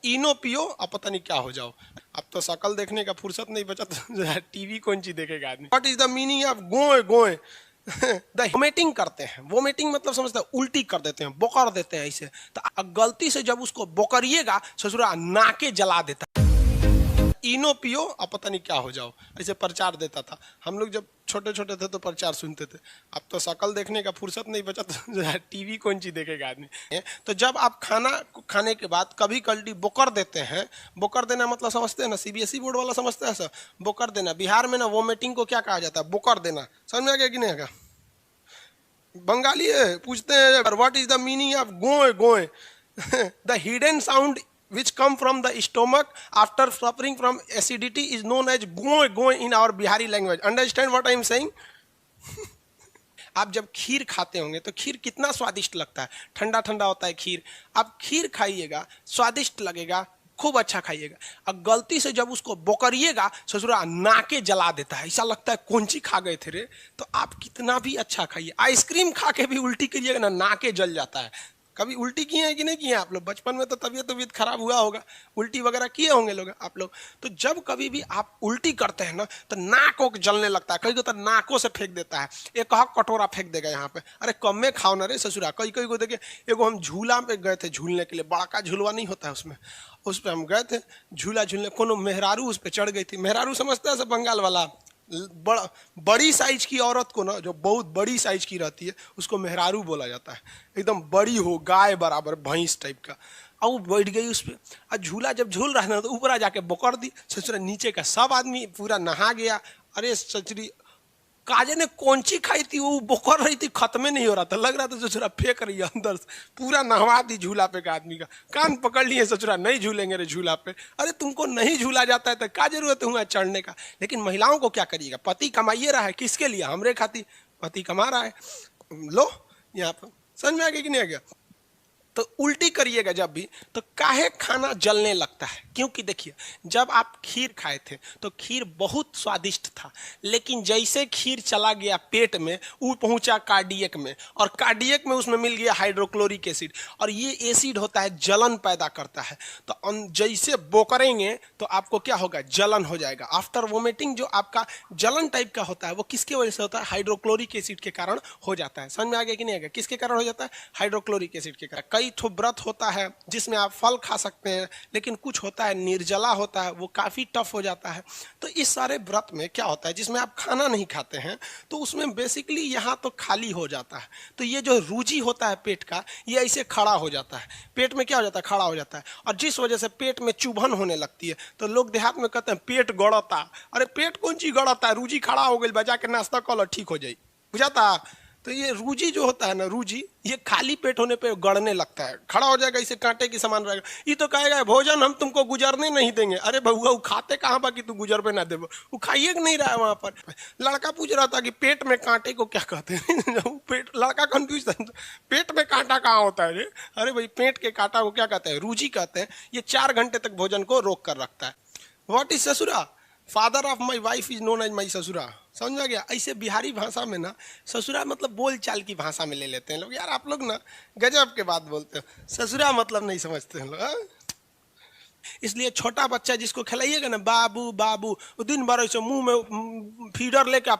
इनो पियो अब पता नहीं क्या हो जाओ। अब तो शकल देखने का फुर्सत नहीं बचा तो टीवी कौन सी देखेगा आदमी। What is the meaning of गोए गोए द वोमिटिंग करते हैं। वोमिटिंग मतलब समझते हैं, उल्टी कर देते हैं, बोकर देते हैं ऐसे। तो गलती से जब उसको बोकरिएगा ससुरा नाके जला देता है। इनो पियो अब पता नहीं क्या हो जाओ, ऐसे प्रचार देता था। हम लोग जब छोटे छोटे थे तो प्रचार सुनते थे। अब तो शकल देखने का फुर्सत नहीं बचा तो टीवी कौन सी देखेगा आदमी। तो जब आप खाना खाने के बाद कभी कल्टी बोकर देते हैं, बोकर देना मतलब समझते हैं ना, सीबीएसई बोर्ड वाला समझते हैं सर। बोकर देना बिहार में ना वोमिटिंग को क्या कहा जाता है, बोकर देना। समझ में आ गया कि नहीं आएगा? बंगाली है, पूछते हैं what is the meaning of गोए गोए the hidden sound which come from the stomach after suffering from acidity is known as goe goe in our Bihari language. Understand what I am saying? आप जब खीर खाते होंगे तो खीर कितना स्वादिष्ट लगता है, ठंडा ठंडा होता है खीर। आप खीर खाइएगा, स्वादिष्ट लगेगा, खूब अच्छा खाइएगा। और गलती से जब उसको बोकरिएगा ससुरा नाके जला देता है, ऐसा लगता है कौन सी खा गए थे रे। तो आप कितना भी अच्छा खाइए, आइसक्रीम खा के भी उल्टी करिएगा ना, नाके जल जाता है। कभी उल्टी किए हैं कि नहीं किए आप लोग? बचपन में तो तबीयत खराब हुआ होगा, उल्टी वगैरह किए होंगे लोग आप लोग। तो जब कभी भी आप उल्टी करते हैं ना तो नाकों को जलने लगता है, कई को तो नाकों से फेंक देता है। एक कहा कटोरा फेंक देगा यहाँ पे, अरे कम में खाओ ना रे ससुरा। कई कई को देखे, एगो हम झूला पे गए थे झूलने के लिए, बड़ा का झूलवा नहीं होता है उसमें, उस पर हम गए थे झूला झूलने। कोनो मेहरारू उस पर चढ़ गई थी। मेहरारू समझता है सब बंगाल वाला, बड़ी साइज की औरत को ना, जो बहुत बड़ी साइज की रहती है उसको मेहरारू बोला जाता है। एकदम बड़ी हो, गाय बराबर, भैंस टाइप का। और वो बैठ गई उस पर, और झूला जब झूल रहा था तो ऊपर जाके बोकर दी। ससुरा नीचे का सब आदमी पूरा नहा गया। अरे सचरी काजे ने कौन सी खाई थी, वो बोकर रही थी, खत्म नहीं हो रहा था, लग रहा था ससुरा फेंक रही है अंदर से। पूरा नहवा दी झूला पे का आदमी का, कान पकड़ लिए ससुरा, नहीं झूलेंगे रे झूला पे। अरे तुमको नहीं झूला जाता है तो क्या जरूरत है चढ़ने का। लेकिन महिलाओं को क्या करिएगा, पति कमाइए रहा है, किसके लिए? हमरे खाती पति कमा रहा है। लो यहाँ पर समझ में आ गया कि नहीं आ गया? तो उल्टी करिएगा जब भी तो काहे खाना जलने लगता है, क्योंकि देखिए जब आप खीर खाए थे तो खीर बहुत स्वादिष्ट था, लेकिन जैसे खीर चला गया पेट में वो पहुंचा कार्डियक में, और कार्डियक में उसमें मिल गया हाइड्रोक्लोरिक एसिड, और ये एसिड होता है जलन पैदा करता है। तो जैसे बोकरेंगे तो आपको क्या होगा, जलन हो जाएगा। आफ्टर वोमिटिंग जो आपका जलन टाइप का होता है वो किसके वजह से होता है, हाइड्रोक्लोरिक एसिड के कारण हो जाता है। समझ में आ गया कि नहीं आ गया? किसके कारण हो जाता है, हाइड्रोक्लोरिक एसिड के कारण। कई ठो व्रत होता है जिसमें आप फल खा सकते हैं, लेकिन कुछ होता है निर्जला होता है, वो काफी टफ हो जाता है। तो इस सारे व्रत में क्या होता है, जिसमें आप खाना नहीं खाते हैं तो उसमें बेसिकली यहाँ तो खाली हो जाता है। तो ये जो रूजी होता है पेट का, ये ऐसे खड़ा हो जाता है, पेट में क्या हो जाता है, खड़ा हो जाता है। और जिस वजह से पेट में चुभन होने लगती है तो लोग देहात में कहते हैं पेट गड़ता। अरे पेट कौन चीज गड़ता है, रूजी खड़ा हो गई, बजा के नाश्ता कर लो ठीक हो जाए, बुझाता। तो ये रूजी जो होता है ना, रूजी ये खाली पेट होने पे गड़ने लगता है, खड़ा हो जाएगा, इसे कांटे की समान रहेगा। ये तो कहेगा भोजन हम तुमको गुजरने नहीं देंगे। अरे बउआ वो खाते कहाँ बाकी तू गुजर पे ना दे, वो खाइए नहीं रहा है वहां पर। लड़का पूछ रहा था कि पेट में कांटे को क्या कहते हैं पेट, लड़का कंफ्यूज था, पेट में कांटा कहाँ होता है रे? अरे भाई पेट के कांटा को क्या कहते हैं, रूजी कहते हैं। ये 4 घंटे तक भोजन को रोक कर रखता है। व्हाट इज ससुरा, father of my wife is known as my ससुरा। समझ में आ गया? ऐसे बिहारी भाषा में ना ससुरा मतलब बोल चाल की भाषा में ले लेते हैं लोग। यार आप लोग ना गजब के बात बोलते हो, ससुरा मतलब नहीं समझते हैं लोग। इसलिए छोटा बच्चा जिसको खिलाइएगा ना बाबू बाबू, वो दिन भर ऐसे मुंह में फीडर लेकर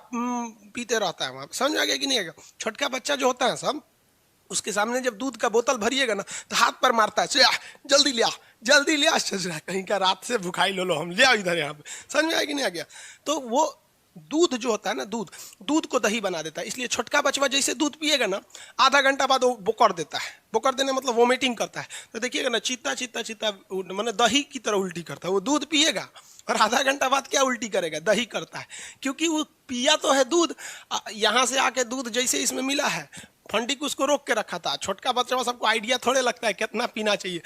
पीते रहता है वहां। समझ में आ गया कि नहीं आएगा? छोटका बच्चा जो होता है सब, उसके सामने जब दूध का बोतल भरिएगा ना तो हाथ पर मारता है, जल्दी लिया जल्दी लिया, ससुरा कहीं का रात से भुखाई लो हम लिया इधर यहाँ पे। समझ में आया कि नहीं आ गया? तो वो दूध जो होता है ना, दूध को दही बना देता है। इसलिए छोटका बचवा जैसे दूध पिएगा ना, आधा घंटा बाद वो बोकर देता है। बोकर देने मतलब वोमिटिंग करता है। तो देखिएगा ना, चित्ता चित्ता चित्ता मैंने दही की तरह उल्टी करता है। वो दूध पिएगा और आधा घंटा बाद क्या उल्टी करेगा, दही करता है। क्योंकि वो पिया तो है दूध, यहाँ से आके दूध जैसे इसमें मिला है, फंडिक उसको रोक के रखा था। छोटका बच्चा सबको आइडिया थोड़े लगता है कितना पीना चाहिए।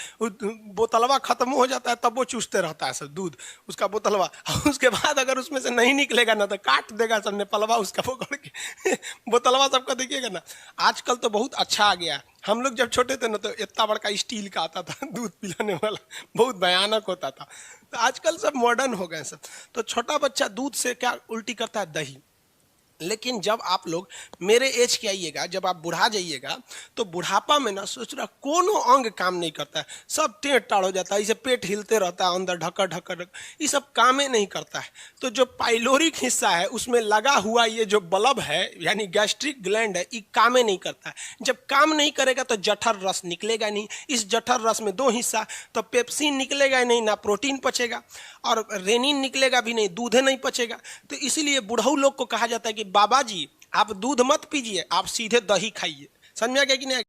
बोतलवा खत्म हो जाता है तब वो चूसते रहता है सब दूध, उसका बोतलवा। उसके बाद अगर उसमें से नहीं निकलेगा ना तो काट देगा सब नेपालवा उसका पकड़ के बोतलवा सबका देखिएगा ना। आजकल तो बहुत अच्छा आ गया। हम लोग जब छोटे थे ना तो इतना बड़का स्टील का आता था दूध पिलाने वाला, बहुत भयानक होता था। तो आजकल सब मॉडर्न हो गए सब। तो छोटा बच्चा दूध से क्या उल्टी करता है, दही। लेकिन जब आप लोग मेरे एज के आइएगा, जब आप बुढ़ा जाइएगा, तो बुढ़ापा में ना सोच रहा कोनो अंग काम नहीं करता है, सब टेढ़ टाढ़ हो जाता है, इसे पेट हिलते रहता है अंदर ढक्कर ढक्कर ढक, ये सब काम ही नहीं करता है। तो जो पाइलोरिक हिस्सा है उसमें लगा हुआ ये जो बल्ब है यानी गैस्ट्रिक ग्लैंड है, ये काम ही नहीं करता है। जब काम नहीं करेगा तो जठर रस निकलेगा नहीं, इस जठर रस में दो हिस्सा, तो पेप्सिन निकलेगा नहीं, ना प्रोटीन पचेगा और रेनिन निकलेगा भी नहीं, दूध नहीं पचेगा। तो इसीलिए बुढ़ऊ लोग को कहा जाता है कि बाबा जी आप दूध मत पीजिए, आप सीधे दही खाइए। समझ में आ गया कि नहीं?